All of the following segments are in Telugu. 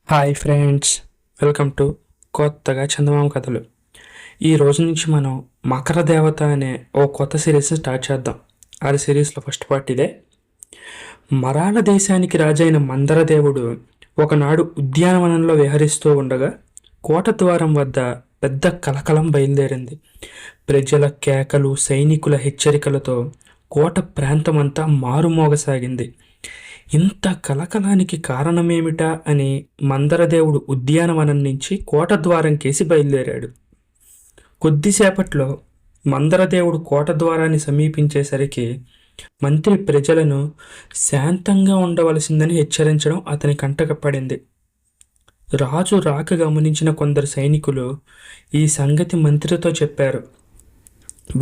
హాయ్ ఫ్రెండ్స్, వెల్కమ్ టు కొత్తగా చందమామ కథలు. ఈ రోజు నుంచి మనం మకర దేవత అనే ఓ కొత్త సిరీస్ని స్టార్ట్ చేద్దాం. ఆ సిరీస్లో ఫస్ట్ పార్ట్ ఇదే. మరాళ దేశానికి రాజైన మందరదేవుడు ఒకనాడు ఉద్యానవనంలో విహరిస్తూ ఉండగా కోట ద్వారం వద్ద పెద్ద కలకలం బయలుదేరింది. ప్రజల కేకలు, సైనికుల హెచ్చరికలతో కోట ప్రాంతమంతా మారుమోగసాగింది. ఇంత కలకలానికి కారణమేమిటా అని మందరదేవుడు ఉద్యానవనం నుంచి కోట ద్వారం కేసి బయలుదేరాడు. కొద్దిసేపట్లో మందరదేవుడు కోట ద్వారాన్ని సమీపించేసరికి మంత్రి ప్రజలను శాంతంగా ఉండవలసిందని హెచ్చరించడం అతని కంటకపడింది. రాజు రాక గమనించిన కొందరు సైనికులు ఈ సంగతి మంత్రితో చెప్పారు.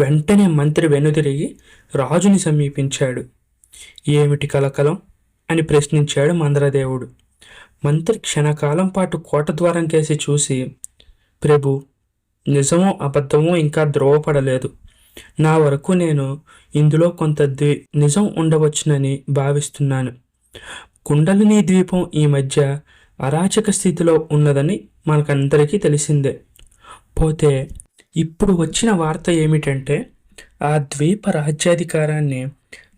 వెంటనే మంత్రి వెనుదిరిగి రాజుని సమీపించాడు. ఏమిటి కలకలం అని ప్రశ్నించాడు మందరదేవుడు. మంత్రి క్షణకాలం పాటు కోట ద్వారం కేసి చూసి, ప్రభు, నిజమో అబద్ధమో ఇంకా ధ్రువపడలేదు. నా వరకు నేను ఇందులో కొంత నిజం ఉండవచ్చునని భావిస్తున్నాను. కుండలిని ద్వీపం ఈ మధ్య అరాచక స్థితిలో ఉన్నదని మనకందరికీ తెలిసిందే. పోతే ఇప్పుడు వచ్చిన వార్త ఏమిటంటే ఆ ద్వీప రాజ్యాధికారాన్ని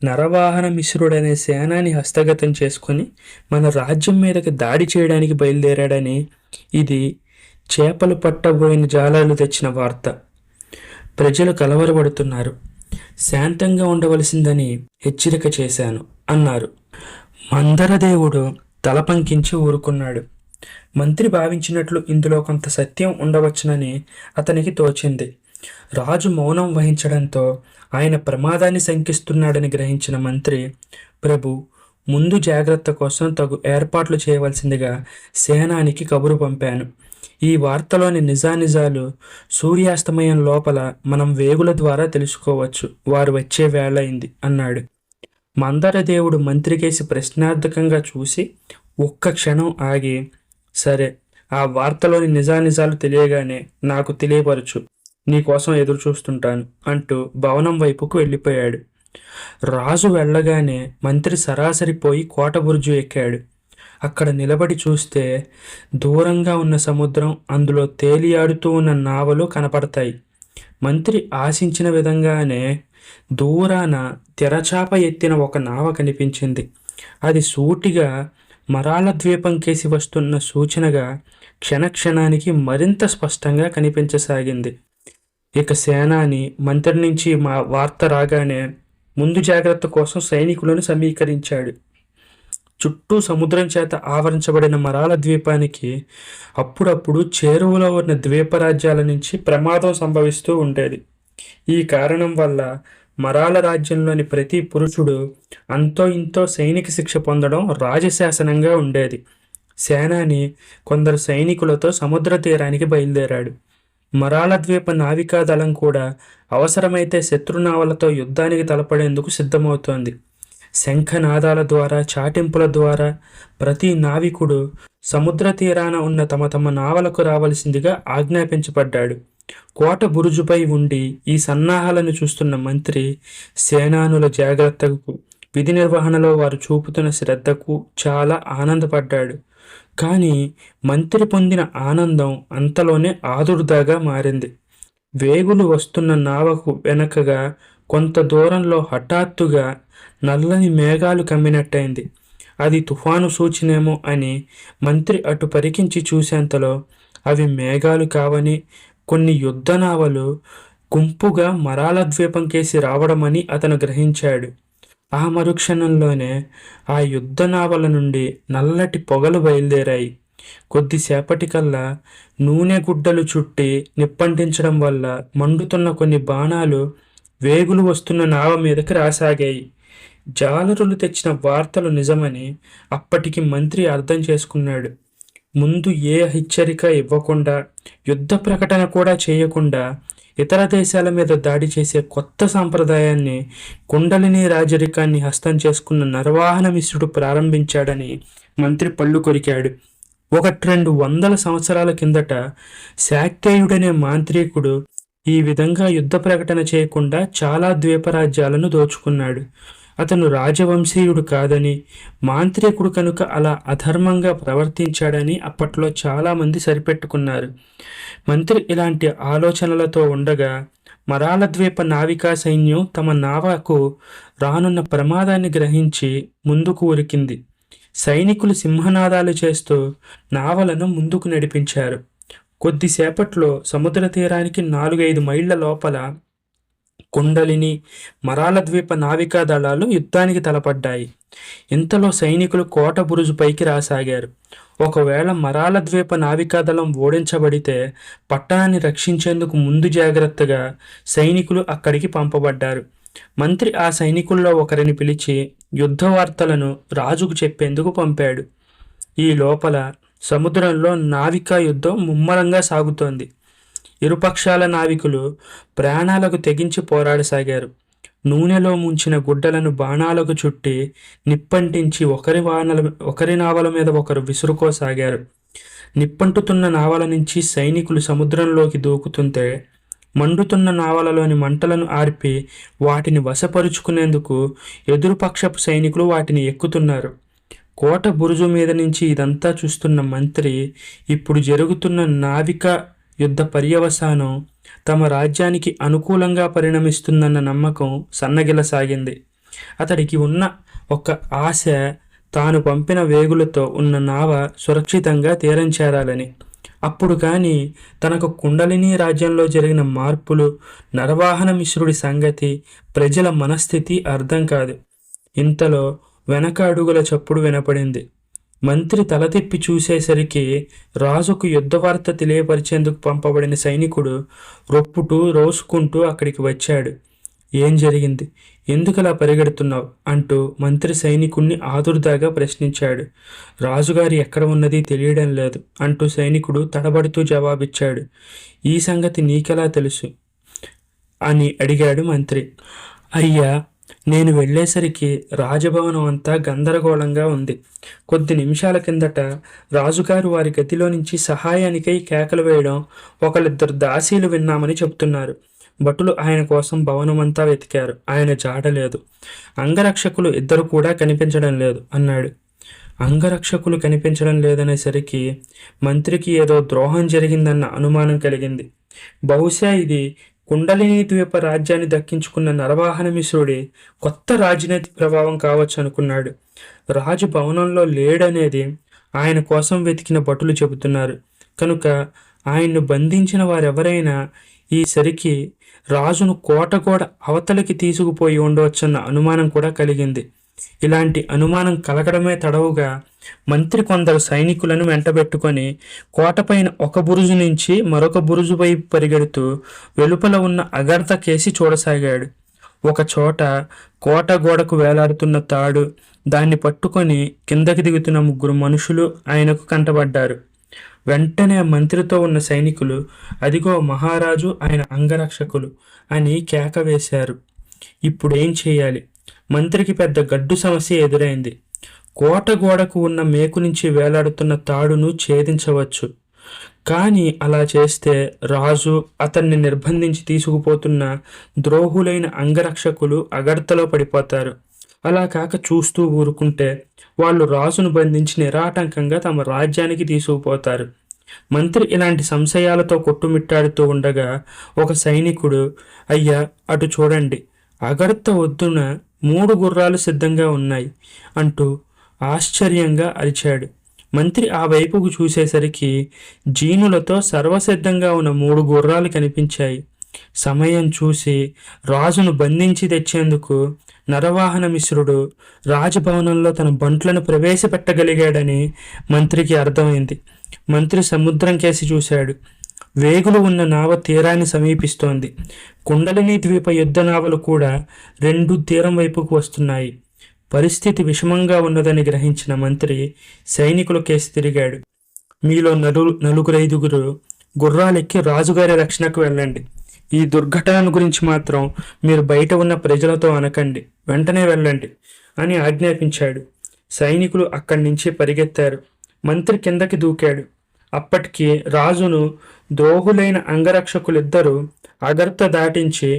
నరవాహన మిశ్రుడనే సేనాని హస్తగతం చేసుకుని మన రాజ్యం మీదకి దాడి చేయడానికి బయలుదేరాడని. ఇది చేపలు పట్టబోయిన జాలాలు తెచ్చిన వార్త. ప్రజలు కలవరపడుతున్నారు. శాంతంగా ఉండవలసిందని హెచ్చరిక చేశాను అన్నారు. మందరదేవుడు తల పంకించి ఊరుకున్నాడు. మంత్రి భావించినట్లు ఇందులో కొంత సత్యం ఉండవచ్చునని అతనికి తోచింది. రాజు మౌనం వహించడంతో ఆయన ప్రమాదాన్ని శంకిస్తున్నాడని గ్రహించిన మంత్రి, ప్రభు, ముందు జాగ్రత్త కోసం తగు ఏర్పాట్లు చేయవలసిందిగా సేనానికి కబురు పంపాను. ఈ వార్తలోని నిజానిజాలు సూర్యాస్తమయం లోపల మనం వేగుల ద్వారా తెలుసుకోవచ్చు. వారు వచ్చే వేళ అయింది అన్నాడు. మందరదేవుడు మంత్రికేసి ప్రశ్నార్థకంగా చూసి ఒక్క క్షణం ఆగి, సరే, ఆ వార్తలోని నిజానిజాలు తెలియగానే నాకు తెలియపరచు. నీకోసం ఎదురు చూస్తుంటాను అంటూ భవనం వైపుకు వెళ్ళిపోయాడు. రాజు వెళ్ళగానే మంత్రి సరాసరి పోయి కోట బురుజు ఎక్కాడు. అక్కడ నిలబడి చూస్తే దూరంగా ఉన్న సముద్రం, అందులో తేలియాడుతూ ఉన్న నావలు కనపడతాయి. మంత్రి ఆశించిన విధంగానే దూరాన తెరచాప ఎత్తిన ఒక నావ కనిపించింది. అది సూటిగా మరాళ ద్వీపం కేసి వస్తున్న సూచనగా క్షణక్షణానికి మరింత స్పష్టంగా కనిపించసాగింది. ఇక సేనాని మంత్రి నుంచి వార్త రాగానే ముందు జాగ్రత్త కోసం సైనికులను సమీకరించాడు. చుట్టూ సముద్రం చేత ఆవరించబడిన మరాళ ద్వీపానికి అప్పుడప్పుడు చేరువలో ఉన్న ద్వీపరాజ్యాల నుంచి ప్రమాదం సంభవిస్తూ ఉండేది. ఈ కారణం వల్ల మరాళ రాజ్యంలోని ప్రతి పురుషుడు అంతో ఇంతో సైనిక శిక్ష పొందడం రాజశాసనంగా ఉండేది. సేనాని కొందరు సైనికులతో సముద్ర తీరానికి బయలుదేరాడు. మరాళ ద్వీప నావికా దళం కూడా అవసరమైతే శత్రునావలతో యుద్ధానికి తలపడేందుకు సిద్ధమవుతోంది. శంఖనాదాల ద్వారా, చాటింపుల ద్వారా ప్రతి నావికుడు సముద్ర తీరాన ఉన్న తమ తమ నావలకు రావలసిందిగా ఆజ్ఞాపించబడ్డాడు. కోట బురుజుపై ఉండి ఈ సన్నాహాలను చూస్తున్న మంత్రి సేనానుల జాగ్రత్తకు, విధి నిర్వహణలో వారు చూపుతున్న శ్రద్ధకు చాలా ఆనందపడ్డాడు. కానీ మంత్రి పొందిన ఆనందం అంతలోనే ఆదుర్దాగా మారింది. వేగులు వస్తున్న నావకు వెనకగా కొంత దూరంలో హఠాత్తుగా నల్లని మేఘాలు కమ్మినట్టయింది. అది తుఫాను సూచనేమో అని మంత్రి అటు పరికించి చూసేంతలో అవి మేఘాలు కావని, కొన్ని యుద్ధ నావలు గుంపుగా మరాళ ద్వీపం కేసి రావడమని అతను గ్రహించాడు. ఆ మరుక్షణంలోనే ఆ యుద్ధ నావల నుండి నల్లటి పొగలు బయలుదేరాయి. కొద్దిసేపటికల్లా నూనె గుడ్డలు చుట్టి నిప్పంటించడం వల్ల మండుతున్న కొన్ని బాణాలు వేగులు వస్తున్న నావ మీదకి రాసాగాయి. జాలరులు తెచ్చిన వార్తలు నిజమని అప్పటికి మంత్రి అర్థం చేసుకున్నాడు. ముందు ఏ హెచ్చరిక ఇవ్వకుండా, యుద్ధ ప్రకటన కూడా చేయకుండా ఇతర దేశాల మీద దాడి చేసే కొత్త సాంప్రదాయాన్ని, కుండలిని రాజరికాన్ని హస్తం చేసుకున్న నరవాహన మిశ్రుడు ప్రారంభించాడని మంత్రి పళ్ళు కొరికాడు. 100-200 సంవత్సరాల కిందట శాక్తేయుడనే మాంత్రికుడు ఈ విధంగా యుద్ధ ప్రకటన చేయకుండా చాలా ద్వీపరాజ్యాలను దోచుకున్నాడు. అతను రాజవంశీయుడు కాదని, మాంత్రికుడు కనుక అలా అధర్మంగా ప్రవర్తించాడని అప్పట్లో చాలామంది సరిపెట్టుకున్నారు. మంత్రి ఇలాంటి ఆలోచనలతో ఉండగా మరాల ద్వీప నావికా సైన్యం తమ నావకు రానున్న ప్రమాదాన్ని గ్రహించి ముందుకు ఉరికింది. సైనికులు సింహనాదాలు చేస్తూ నావలను ముందుకు నడిపించారు. కొద్దిసేపట్లో సముద్ర తీరానికి 4-5 మైళ్ళ లోపల కుండలిని, మరాల ద్వీప నావికా దళాలు యుద్ధానికి తలపడ్డాయి. ఇంతలో సైనికులు కోట బురుజు పైకి రాసాగారు. ఒకవేళ మరాల ద్వీప నావికాదళం ఓడించబడితే పట్టణాన్ని రక్షించేందుకు ముందు జాగ్రత్తగా సైనికులు అక్కడికి పంపబడ్డారు. మంత్రి ఆ సైనికుల్లో ఒకరిని పిలిచి యుద్ధ వార్తలను రాజుకు చెప్పేందుకు పంపాడు. ఈ లోపల సముద్రంలో నావికా యుద్ధం ముమ్మరంగా సాగుతోంది. ఇరుపక్షాల నావికులు ప్రాణాలకు తెగించి పోరాడసాగారు. నూనెలో ముంచిన గుడ్డలను బాణాలకు చుట్టి నిప్పంటించి ఒకరి నావల మీద ఒకరు విసురుకోసాగారు. నిప్పంటుతున్న నావల నుంచి సైనికులు సముద్రంలోకి దూకుతుంటే మండుతున్న నావలలోని మంటలను ఆర్పి వాటిని వశపరుచుకునేందుకు ఎదురుపక్షపు సైనికులు వాటిని ఎక్కుతున్నారు. కోట బురుజు మీద నుంచి ఇదంతా చూస్తున్న మంత్రి ఇప్పుడు జరుగుతున్న నావికా యుద్ధ పర్యవసానం తమ రాజ్యానికి అనుకూలంగా పరిణమిస్తుందన్న నమ్మకం సన్నగిలసాగింది. అతడికి ఉన్న ఒక ఆశ తాను పంపిన వేగులతో ఉన్న నావ సురక్షితంగా తీరం చేరాలని. అప్పుడు కానీ తనకు కుండలిని రాజ్యంలో జరిగిన మార్పులు, నరవాహన మిశ్రుడి సంగతి, ప్రజల మనస్థితి అర్థం కాదు. ఇంతలో వెనక అడుగుల చప్పుడు వినపడింది. మంత్రి తల తిప్పి చూసేసరికి రాజుకు యుద్ధవార్త తెలియపరిచేందుకు పంపబడిన సైనికుడు రొప్పుటూ రోసుకుంటూ అక్కడికి వచ్చాడు. ఏం జరిగింది? ఎందుకలా పరిగెడుతున్నావు అంటూ మంత్రి సైనికుణ్ణి ఆదుర్దాగా ప్రశ్నించాడు. రాజుగారి ఎక్కడ ఉన్నది తెలియడం లేదు అంటూ సైనికుడు తడబడుతూ జవాబిచ్చాడు. ఈ సంగతి నీకెలా తెలుసు అని అడిగాడు మంత్రి. అయ్యా, నేను వెళ్ళేసరికి రాజభవనం అంతా గందరగోళంగా ఉంది. కొద్ది నిమిషాల కిందట రాజుగారు వారి గదిలో నుంచి సహాయానికై కేకలు వేయడం, ఒకళ్ళిద్దరు దాసీలు విన్నామని చెప్తున్నారు. భటులు ఆయన కోసం భవనమంతా వెతికారు. ఆయన జాడలేదు. అంగరక్షకులు ఇద్దరు కూడా కనిపించడం లేదు అన్నాడు. అంగరక్షకులు కనిపించడం లేదనేసరికి మంత్రికి ఏదో ద్రోహం జరిగిందన్న అనుమానం కలిగింది. బహుశా ఇది కుండలిని ద్వీప రాజ్యాన్ని దక్కించుకున్న నరవాహన మిశ్రుడి కొత్త రాజనీతి ప్రభావం కావచ్చు అనుకున్నాడు. రాజు భవనంలో లేడనేది ఆయన కోసం వెతికిన భటులు చెబుతున్నారు కనుక ఆయన్ను బంధించిన వారెవరైనా ఈసరికి రాజును కోటగోడ అవతలికి తీసుకుపోయి ఉండవచ్చన్న అనుమానం కూడా కలిగింది. ఇలాంటి అనుమానం కలగడమే తడవుగా మంత్రి కొందరు సైనికులను వెంటబెట్టుకొని కోటపైన ఒక బురుజు నుంచి మరొక బురుజు వైపు పరిగెడుతూ వెలుపల ఉన్న అగర్త కేసి చూడసాగాడు. ఒక చోట కోట గోడకు వేలాడుతున్న తాడు, దాన్ని పట్టుకొని కిందకి దిగుతున్న 3 మనుషులు ఆయనకు కంటబడ్డారు. వెంటనే మంత్రితో ఉన్న సైనికులు అదిగో మహారాజు, ఆయన అంగరక్షకులు అని కేక వేశారు. ఇప్పుడేం చేయాలి? మంత్రికి పెద్ద గడ్డు సమస్య ఎదురైంది. కోట గోడకు ఉన్న మేకు నుంచి వేలాడుతున్న తాడును ఛేదించవచ్చు. కానీ అలా చేస్తే రాజు, అతన్ని నిర్బంధించి తీసుకుపోతున్న ద్రోహులైన అంగరక్షకులు అగర్తలో పడిపోతారు. అలా కాక చూస్తూ ఊరుకుంటే వాళ్ళు రాజును బంధించి నిరాటంకంగా తమ రాజ్యానికి తీసుకుపోతారు. మంత్రి ఇలాంటి సంశయాలతో కొట్టుమిట్టాడుతూ ఉండగా ఒక సైనికుడు, అయ్యా అటు చూడండి, అగర్త ఒడ్డున 3 గుర్రాలు సిద్ధంగా ఉన్నాయి అంటూ ఆశ్చర్యంగా అరిచాడు. మంత్రి ఆ వైపుకు చూసేసరికి జీనులతో సర్వసిద్ధంగా ఉన్న 3 గుర్రాలు కనిపించాయి. సమయం చూసి రాజును బంధించి తెచ్చేందుకు నరవాహన మిశ్రుడు రాజభవనంలో తన బంట్లను ప్రవేశపెట్టగలిగాడని మంత్రికి అర్థమైంది. మంత్రి సముద్రం కేసి చూశాడు. వేగులు ఉన్న నావ తీరాన్ని సమీపిస్తోంది. కుండలిని ద్వీప యుద్ధ నావలు కూడా 2 తీరం వైపుకు వస్తున్నాయి. పరిస్థితి విషమంగా ఉన్నదని గ్రహించిన మంత్రి సైనికుల కేసి తిరిగాడు. మీలో 4-5 గుర్రాలెక్కి రాజుగారి రక్షణకు వెళ్ళండి. ఈ దుర్ఘటన గురించి మాత్రం మీరు బయట ఉన్న ప్రజలతో అనకండి, వెంటనే వెళ్ళండి అని ఆజ్ఞాపించాడు. సైనికులు అక్కడి నుంచి పరిగెత్తారు. మంత్రి కిందకి దూకాడు. అప్పటికి రాజును ద్రోహులైన అంగరక్షకులిద్దరూ అగర్త దాటించి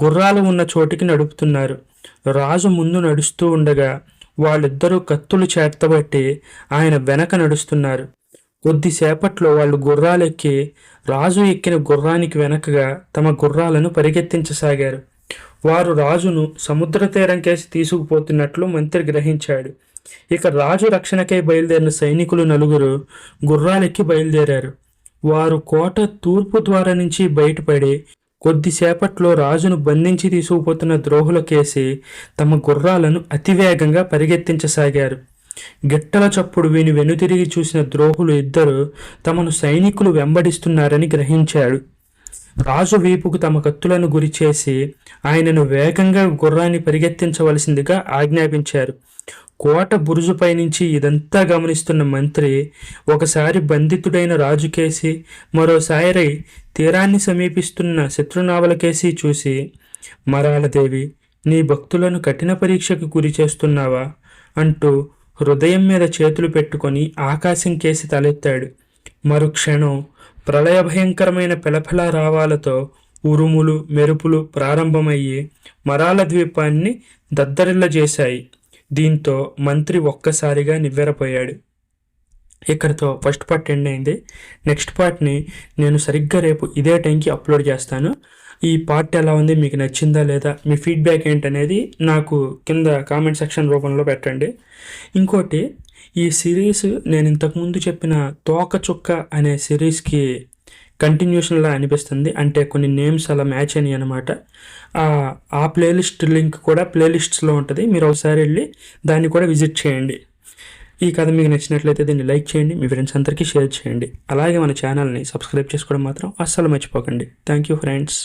గుర్రాలు ఉన్న చోటికి నడుపుతున్నారు. రాజు ముందు నడుస్తూ ఉండగా వాళ్ళిద్దరూ కత్తులు చేతబట్టి ఆయన వెనక నడుస్తున్నారు. కొద్దిసేపట్లో వాళ్ళు గుర్రాలెక్కి రాజు ఎక్కిన గుర్రానికి వెనకగా తమ గుర్రాలను పరిగెత్తించసాగారు. వారు రాజును సముద్ర తీరం కేసి తీసుకుపోతున్నట్లు మంత్రి గ్రహించాడు. ఇక రాజు రక్షణకై బయలుదేరిన సైనికులు 4 గుర్రాలెక్కి బయలుదేరారు. వారు కోట తూర్పు ద్వారం నుంచి బయటపడి కొద్దిసేపట్లో రాజును బంధించి తీసుకుపోతున్న ద్రోహుల కేసి తమ గుర్రాలను అతివేగంగా పరిగెత్తించసాగారు. గిట్టల చప్పుడు విని వెనుతిరిగి చూసిన ద్రోహులు ఇద్దరు తమను సైనికులు వెంబడిస్తున్నారని గ్రహించాడు. రాజు వీపుకు తమ కత్తులను గురిచేసి ఆయనను వేగంగా గుర్రాన్ని పరిగెత్తించవలసిందిగా ఆజ్ఞాపించారు. కోట బురుజుపై నుంచి ఇదంతా గమనిస్తున్న మంత్రి ఒకసారి బంధితుడైన రాజుకేసి మరోసారి తీరాన్ని సమీపిస్తున్న శత్రునావలకేసి చూసి, మరాలదేవి, నీ భక్తులను కఠిన పరీక్షకు గురి చేస్తున్నావా అంటూ హృదయం మీద చేతులు పెట్టుకొని ఆకాశం కేసి తలెత్తాడు. మరుక్షణం ప్రళయభయంకరమైన పెళపెళ రావాలతో ఉరుములు మెరుపులు ప్రారంభమయ్యి మరాల ద్వీపాన్ని దద్దరిల్లజేశాయి. దీంతో మంత్రి ఒక్కసారిగా నివ్వెరపోయాడు. ఇక్కడితో ఫస్ట్ పార్ట్ ఎండ్ అయింది. నెక్స్ట్ పార్ట్ని నేను సరిగ్గా రేపు ఇదే టైంకి అప్లోడ్ చేస్తాను. ఈ పార్ట్ ఎలా ఉంది, మీకు నచ్చిందా లేదా, మీ ఫీడ్బ్యాక్ ఏంటనేది నాకు కింద కామెంట్ సెక్షన్ రూపంలో పెట్టండి. ఇంకోటి, ఈ సిరీస్ నేను ఇంతకుముందు చెప్పిన తోకచుక్క అనే సిరీస్కి కంటిన్యూషన్లా అనిపిస్తుంది. అంటే కొన్ని నేమ్స్ అలా మ్యాచ్ అయినాయి అనమాట. ఆ ప్లేలిస్ట్ లింక్ కూడా ప్లేలిస్ట్స్లో ఉంటుంది. మీరు ఒకసారి వెళ్ళి దాన్ని కూడా విజిట్ చేయండి. ఈ కథ మీకు నచ్చినట్లయితే దీన్ని లైక్ చేయండి, మీ ఫ్రెండ్స్ అందరికీ షేర్ చేయండి. అలాగే మన ఛానల్ని సబ్స్క్రైబ్ చేసుకోవడం మాత్రం అస్సలు మర్చిపోకండి. Thank you friends.